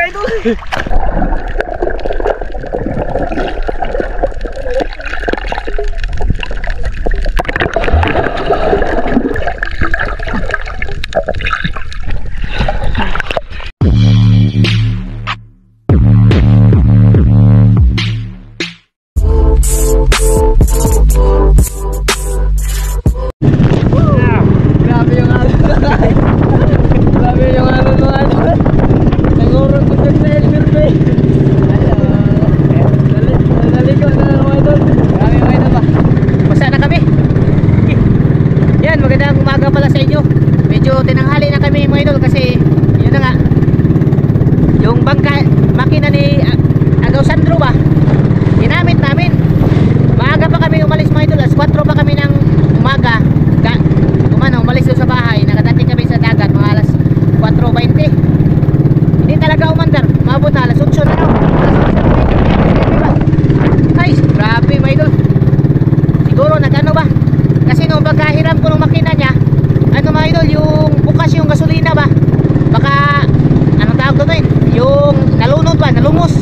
mga idol. Magandang umaga pala sa inyo. Medyo tinanghali na kami mga idol kasi yun na nga, yung makina ni Agaw Sandro ba, ginamit namin. Maaga pa kami umalis mga idol, alas 4 pa kami ng umaga umalis doon sa bahay. Nakadating kami sa dagat mga alas 4:20. Hindi talaga umandar, maabot na alas 8 na raw. Ay, grabe mga idol. Siguro nagano ba, kasi nung pagkahiram ko ng makina niya, ano mga idol, yung bukas yung gasolina ba, baka anong tawag doon yun, yung nalunod ba, nalumos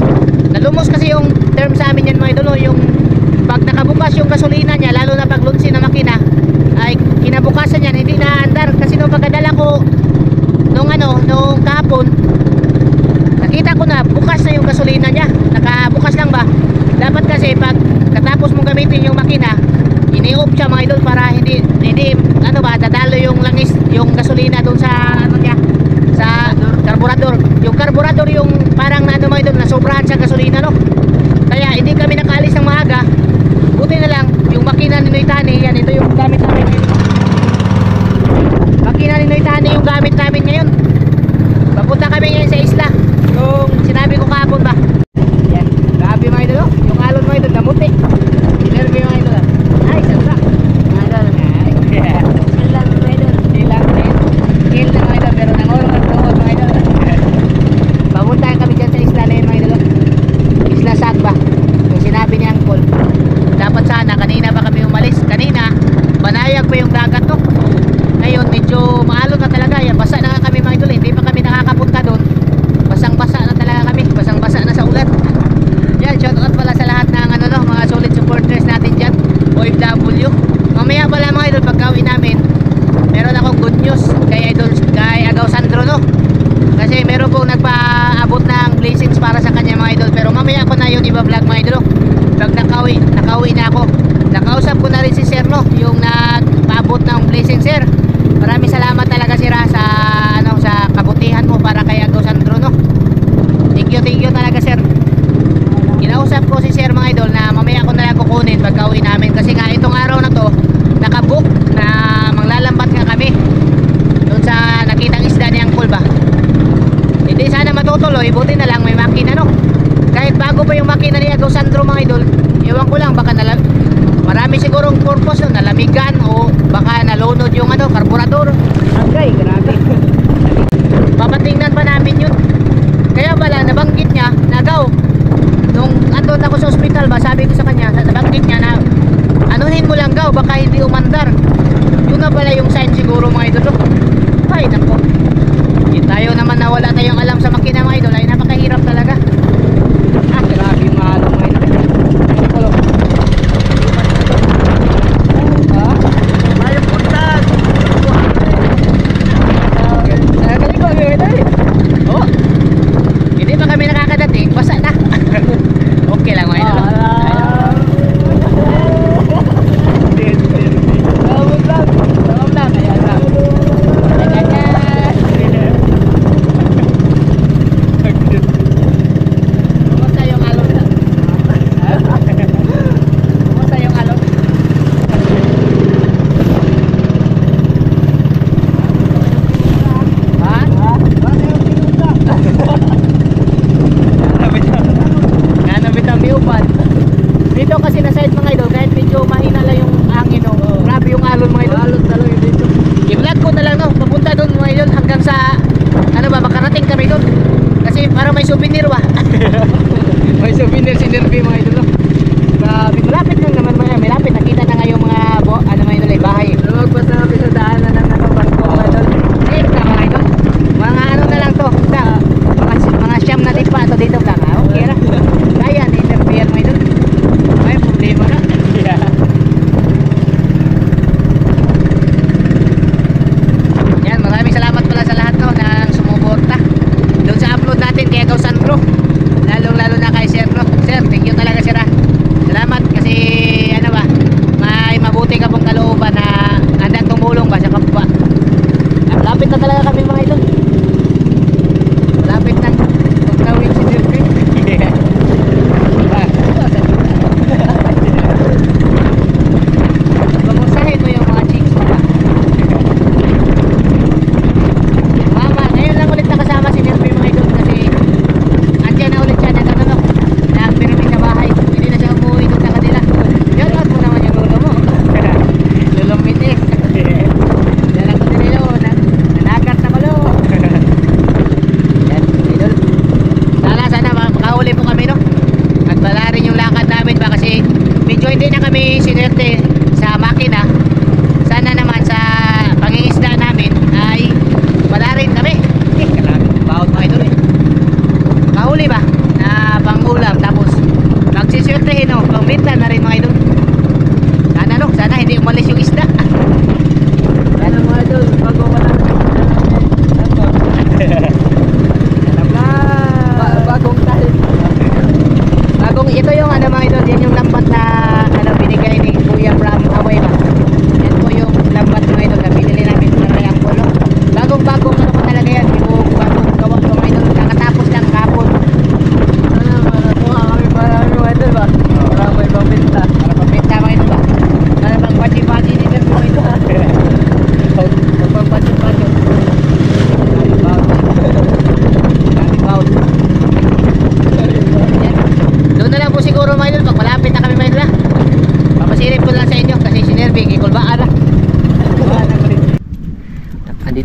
kasi yung term sa amin yan mga idol. Yung pag nakabukas yung gasolina niya, lalo na pag lunsi na makina, ay kinabukasan yan, hindi na andar. Kasi nung pagkadala ko nung kahapon, nakita ko na bukas na yung gasolina niya, nakabukas lang ba. Dapat kasi pag katapos mong gamitin yung makina, ini-off siya mga idol para hindi dadalo yung langis, yung gasolina doon sa niya, sa karburador. Yung karburador yung parang mga idol, nasobrahan sa gasolina, no? Kaya hindi kami nakaalis ng maaga. Buti na lang yung makina ni Noy Tani, yan, ito yung gamit namin ngayon. Makina ni Noy Tani yung gamit namin ngayon. Papunta kami ngayon sa isla, yung sinabi ko kahapon ba. Yan, grabe mga idol, yung alon mga idol, namuti. Sinerve mga idol. Ay, sarap. Pamunta kami dyan sa isla na yun mga idol. Isla Sagba, yung sinabi ni Angkol. Dapat sana, kanina pa kami umalis. Kanina, banayag pa yung dagat, no? Ngayon, medyo maalon na talaga. Yan, basa na nga kami mga idol. Hindi pa kami nakakapunta doon. Basang basa na talaga kami. Basang basa na sa ulan. Yan, shoutout pala sa lahat ng mga solid supporters natin dyan, OFW. Mamaya pala mga idol, pagka-uwi namin, meron akong good news kay Agaw Sandro, no? Kasi meron pong nagpaabot ng blessings para sa kanya mga idol. Pero mamaya ko na yun iba-vlog mga idol. Pag nakauwi na ako, nakausap ko na rin si Sir, no? Yung nagpaabot ng blessing, Sir. Maraming salamat talaga sir sa sa kabutihan mo para kay Agaw Sandro, no? Thank you talaga sir. Kinausap ko si Sir mga idol na mamaya ko na lang kukunin pagka-uwi namin. Kasi nga itong araw na to, nakabook na manglalambat nga kami doon sa nakitang isda ni Angkol ba. Hindi sana matutuloy, buti na lang may makina, no? Kahit bago pa yung makina ni Agaw Sandro mga idol, ewan ko lang, baka marami sigurong purpose, no? Nalamigan o baka nalunod yung karburador. Okay, grabe. Papatingnan pa namin yun. Kaya pala nabanggit niya, Agaw, nung andun ako sa ospital ba, sabi ko sa kanya, nabanggit niya na anuhin mo lang Gaw, baka hindi umandar. Yun na pala yung sign siguro mga idol. Ay nako, tayo naman na wala tayong alam sa makina mga idol, ay napakahirap talaga. Grabe yung mahalo mga idol. Mayong puntan. Galing ko mga idol. Oh, hindi pa kami nakakadating, basa na. Okay lang mga idol. Dito kasi na side mga idol, kahit medyo mahina lang yung hangin, no? Grabe yung alon mga idol. Alon talaga dito. I-vlog ko na lang, no? Papunta doon mga idol hanggang sa makarating kami doon. Kasi para may souvenir ba. May souvenir si Nervy mga idol, no? Grabe, malapit lang naman mga, may lapit. Nakita na nga yung mga mga idol ay bahay. Lumagpas na kami sa daanan ng barko mga idol. Mga idol. Mga na lang to. Mga siyam na din.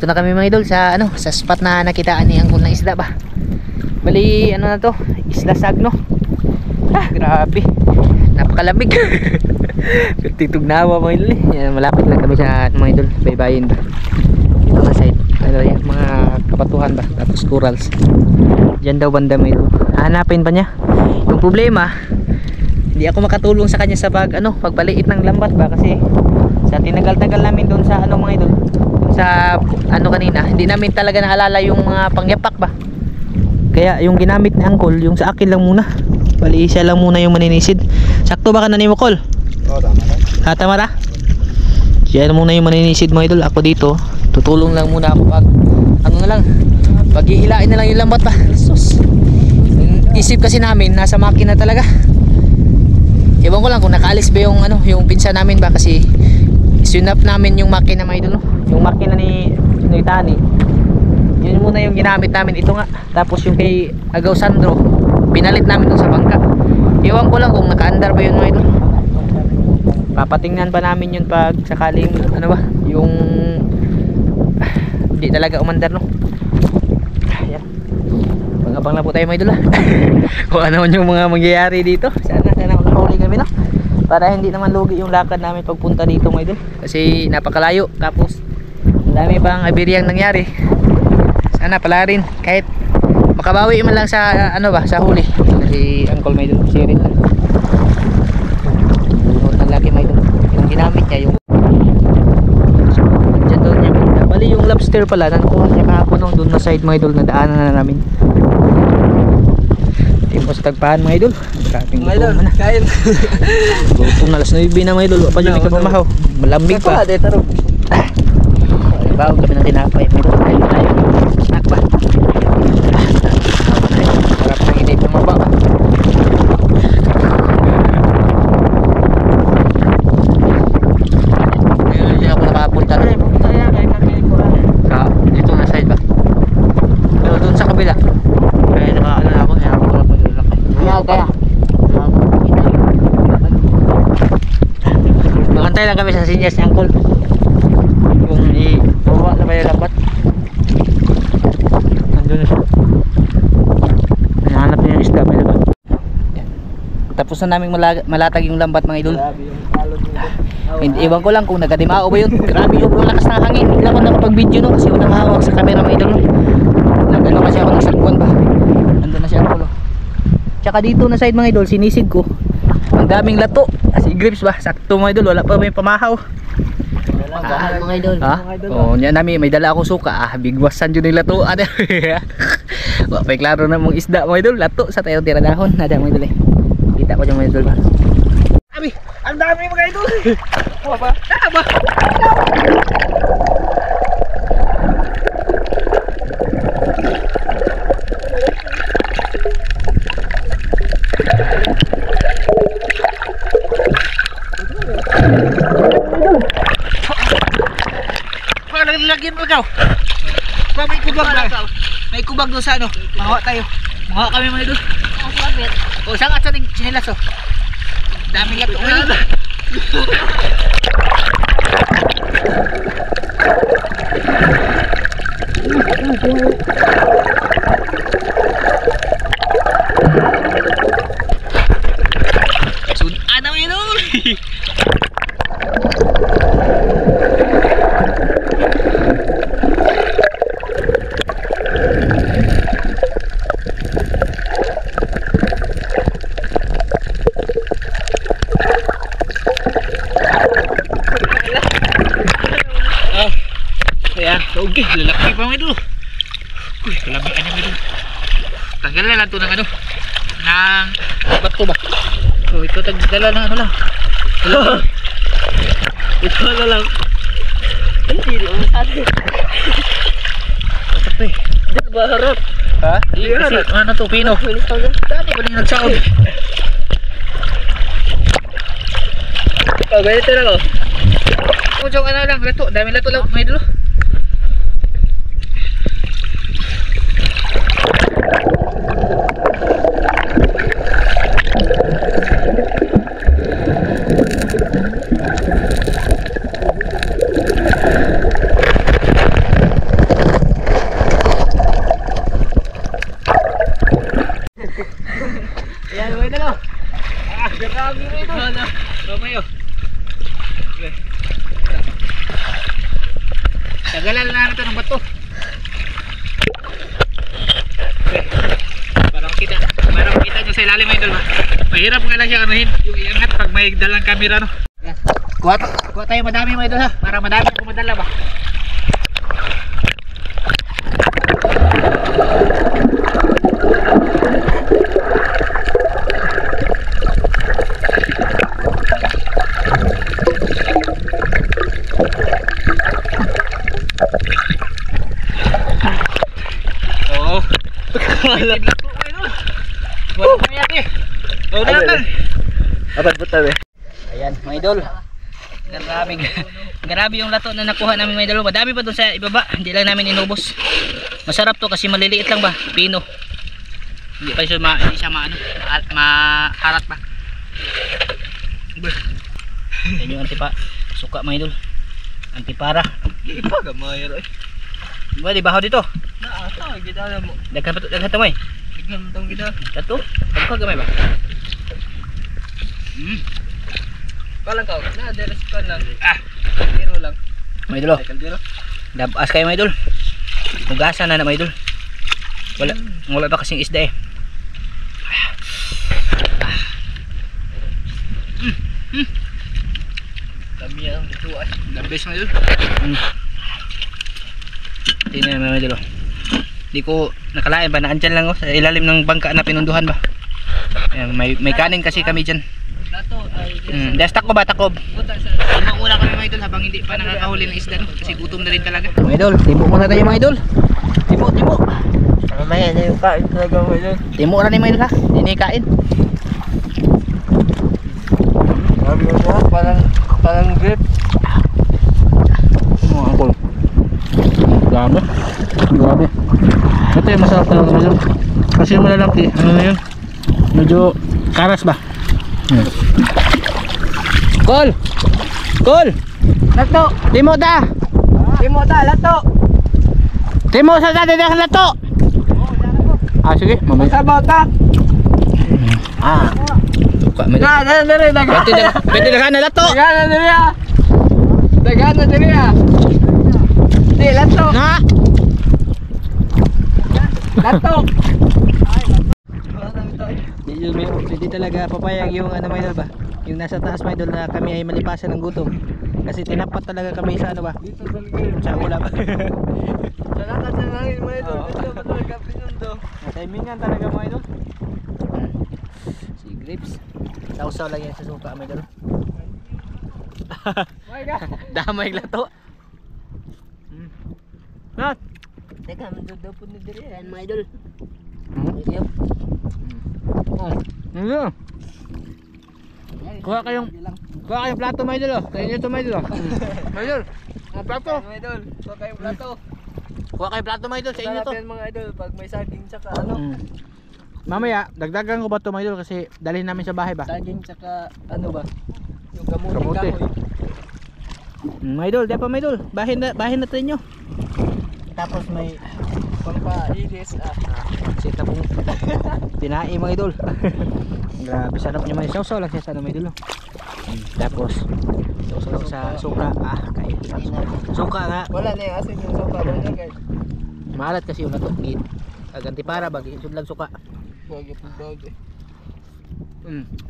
na kami mga idol sa ano, sa spot na nakitaan ni Angkol ng isda ba. Bali ano na to, Isla Sagno. Grabe. Napakalamig. Titugnawa mga idol eh. Yan, malapit lang kami sa mga idol, baybayin ba. Dito na side. Ano yan, mga kabatuhan ba, tapos corals. Diyan daw banda mga idol. Hanapin pa niya. Yung problema, hindi ako makatulong sa kanya sa pagbaliit ng lambat ba, kasi sa tinagal-tagal namin doon sa ano mga idol, sa ano kanina, hindi namin talaga naalala yung mga pangyapak ba. Kaya yung ginamit ni Angkol, yung sa akin lang muna. Bali siya lang muna yung maninisid. Sakto ba ka na ni mo, Kol? Oo, tama na. Tama na? Siya muna yung maninisid mga idol. Ako dito, tutulong lang muna ako pag ano na lang, paghihilain na lang yung lambat ba. Sus. Isip kasi namin nasa makina talaga. Ewan ko lang kung nakaalis ba yung ano, yung pinsa namin ba, kasi sinap namin yung makina mga idol, no? Yung makina ni Tani. Yun muna yung ginamit namin, ito nga. Tapos yung kay Agaw Sandro, pinalit namin dun sa bangka. Ewan ko lang kung naka-andar ba yun mga idol. Papatingnan pa namin yun pag sakaling ano ba, yung hindi talaga umandar, no? Ayan. Pag-abang lang po tayo mga idol kung ano yung mga mangyayari dito. Sana makahuli kami, no? Para hindi naman lugi yung lakad namin pagpunta dito mga idol, kasi napakalayo. Tapos ang dami pang abiryang nangyari. Sana pala rin kahit makabawi man lang sa ano ba, sa huli. Kasi Uncle Maidol share it. Bunot ng laki Maidol. Yung ginamit niya yung dyan doon niya. Bali yung lobster pala nakuha niya kahapon nung doon na side Maidol na daanan na namin. Tipos tagpahan Maidol. Maraming gutom na. Kain. Gutom na, alas 9 na Maidol. Pa dyan ikagmamahaw. Malambing pa. Bago kami ng tinapay Maidol. Ayun tayo. Snack ba? Harap ng inip ng mababa. Ngayon hindi ako nakapunta sa dito na side ba, pero doon sa kabila kaya nakaano na ako, kaya ako wala pang ilak kaya magantay lang kami sa sinyas ni Uncle kung i-bawa na ba yung lambat. Nandun na siya, hinahanap niya yung isda. May labat. Tapos na naming malatag yung lambat mga idol. Iwan ko lang kung nagadimao ba yun. Grabe yung lakas ng hangin. Hindi lang ako nakapag-video, no, kasi walang hawak sa camera mga idol, no. Nagano kasi ako ng cellphone ba. Nandun na siya ang kulo. Tsaka dito na side mga idol, sinisid ko. Ang daming lato. Kasi grips ba, sakto mga idol. Wala pa may pamahaw. Mga idol. Ha? Oo, niya namin may dala akong suka. Bigwasan yun yung lato. Wala pa klaro na mong isda mga idol. Lato sa tayo tira dahon. Nada mga idol eh. Kita ko dyan mga idol ba. Abi, ang dami mga idol. Ba? Ba? Lagyan mo ikaw. May kubag ba? May kubag doon sa ano. Mahawa tayo. Mahawa kami mga idol. O, sangat sa sinilas, oh. Daming lato. Sudan na mga idol. Okay, lalaki pa mga idol. Uy, kalami ka niya mga idol. Tanggal na lang ito ng ano, ng bato ba. So ikaw tagdala ng ano lang. Ito na lang. Hindi naman ate. Ito eh. Di ba harap? Ha? Di harap. Ano to, pino? Dami ko nang nagsaog. Oh, ganito lang oh. Kung ano lang, lato. Dami lato lang mga idol. sa ilalim mga idol ba. Mahirap nga lang siya anuhin yung iangat pag may dalang camera no. Yan. Kuha tayo madami mga idol ha, para madami akong madala ba. Oo. Wala pa yan eh. Wala naman. Apat buta be. Ayan mga idol. Grabe yung lato na nakuha namin mga idol. Madami pa doon sa ibaba. Hindi lang namin inubos. Masarap to kasi maliliit lang ba. Pino. Hindi pa siya maharat ba. Yan yung antipa. Suka mga idol. Antipara. Ipa gamay ro. Ba di bahaw dito. Na ata gidala mo. Daghan to may. Bigyan tong gidala. Kato. Pagka gamay ba? Kalang ka. Na deres ka lang. Zero lang. Mga idol. Zero. Dabas kayo mga idol. Hugasan na mga idol. Wala ba kasing isda eh. Kami ang dito ay. The best mga idol. Tingnan naman mga idol. Di ko nakalain ba na andyan lang sa ilalim ng bangka na pinunduhan ba. Ayan, may kanin kasi kami dyan. Dato ay Destak ko ba takob? buta sa Una kami mga idol habang hindi pa nakakahuli ng isda no? Kasi gutom na rin talaga. Mga idol, timo muna tayo mga idol. Timo. mamaya na yung kain talaga mo yun. Timo na ni mga idol ha. Hindi kain. Sabi mo na, parang grip. Mga angkol. Grabe. Ito yung masarap talaga mga idol. Kasi yung malalaki, ano na yun? Medyo karas ba? Kol! Lato! Timo ta! Timo ta, lato! Timo sa dati ng lato! Sige, mamaya. Sabaw ta! Suka, may... Na, dali, Pwede na na lato! Dagana diri ah! Dagana diri ah! Di, lato! Na! Lato! Hindi talaga papayag yung ano mga idol ba? Yung nasa taas mga idol na kami ay malipasan ng gutom. Kasi tinapat talaga kami sa ano ba? Dito sa ligid. Sa ulap. Salamat sa langit mo ito. Dito pa talaga pinundo. Timingan talaga mga idol. Si Grips. Sausaw lang yan sa suka mga idol. My God! Damay lato. Nat! Teka, mandodaw po ni diri yan mga idol. Yep. Ano? Kuha kayong plato mga idol. Sa inyo ito mga idol. Mga idol, ang plato. Mga idol, so kayong plato. Kuha kayong plato mga idol, sa inyo Sarap to. yan mga idol pag may saging tsaka ano. Mamaya, dagdagan ko ba ito mga idol kasi dalhin namin sa bahay ba? Saging tsaka ano ba? Yung kamuti Kamuti. kahoy. Mga idol, di pa mga idol. Bahin natin nyo. Tapos may pampa-iris Sita pong tinai mga idol. Grabe sarap niya mga sausaw lang siya sa mga idol. Tapos sausaw sa suka. Kain. Suka nga. wala na yung asin yung sopa ba niya guys? Maalat kasi yung nato. Aganti para bagi sudlang suka. Bagay po bagay.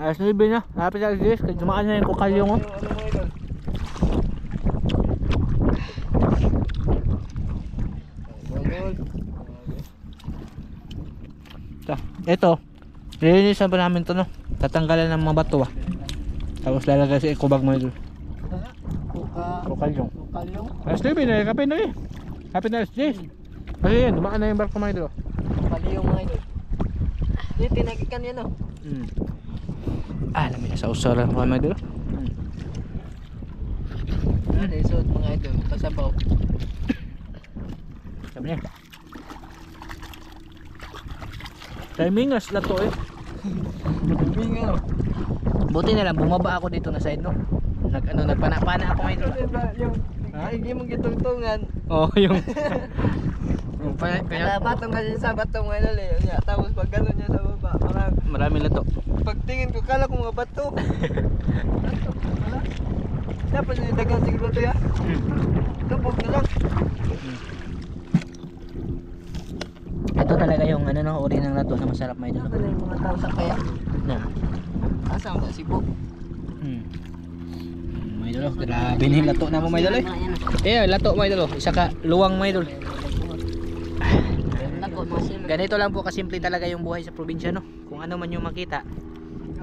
Ayos na ibig na. Lapit sa alis. Kasi dumaan na yung kukalyong. Ano mga idol? Ito. Lilinisan pa namin to no. Tatanggalan ng mga bato Tapos lalagay sa ekobag mga idol. Kukalyong. Kalyong? Ayos na ibig na. Kapit na eh. Kapit na alis. Kasi yan. Dumaan na yung barko mga idol. Kalyong mga idol. Yung tinagikan yan oh. Alam mo sa usara mga idol. Ano yung suot mga idol? Kasabaw. Sabi niya. Timingas na to eh. Bingo. Buti na lang bumaba ako dito na side no. Nagpana-pana ako ngayon. Yung hindi mong gitungtungan. Oh, yung Kaya batong kasi sa batong mga idol eh. Yan, tapos pag gano'n niya sa baba, marami na to. pagtingin ko kala ko mga bato. Bato, wala. Tapos yung dagang siguro bato ya. Tubog na lang. Ito talaga yung ano no, uri ng lato na masarap mga idol. Wala yung mga tao sa kaya. Na. Asa ang Cebu? Mga idol, grabe na yung lato na mo mga idol. Lato mga idol, isa ka luwang mga idol. Ganito lang po kasimple talaga yung buhay sa probinsya no. Kung ano man yung makita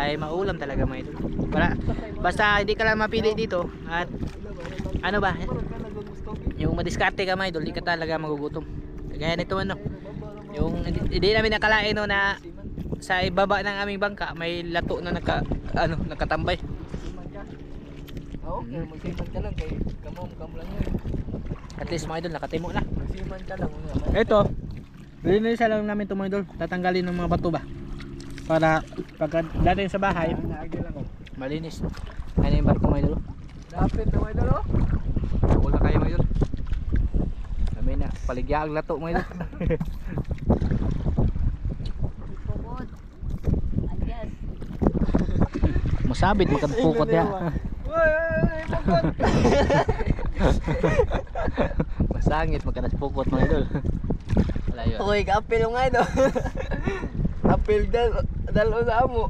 ay maulam talaga mga idol. Basta hindi ka lang mapili dito at ano ba? Yung madiskarte ka mga idol, hindi ka talaga magugutom. Kagaya nito ano. Yung hindi namin nakalain no na sa ibaba ng aming bangka may lato na nakatambay. Oo, magsiman ka lang kay kamom lang yun. At least mga idol nakatimo na. Magsiman ka lang. Ito, linisan lang namin ito mga idol. Tatanggalin ng mga bato ba? Para pagka dating sa bahay, malinis. Ano yung barko mga idol? Dapat na mga idol oh. Wala kayo mga idol. Kami na, paligya ang lato mga idol. Masabit, magkapukot ya. Pukot! Masangit, magkapukot mga idol. Wala yun. Okay, ka-apil yung nga ito. Apil dal o sa amo.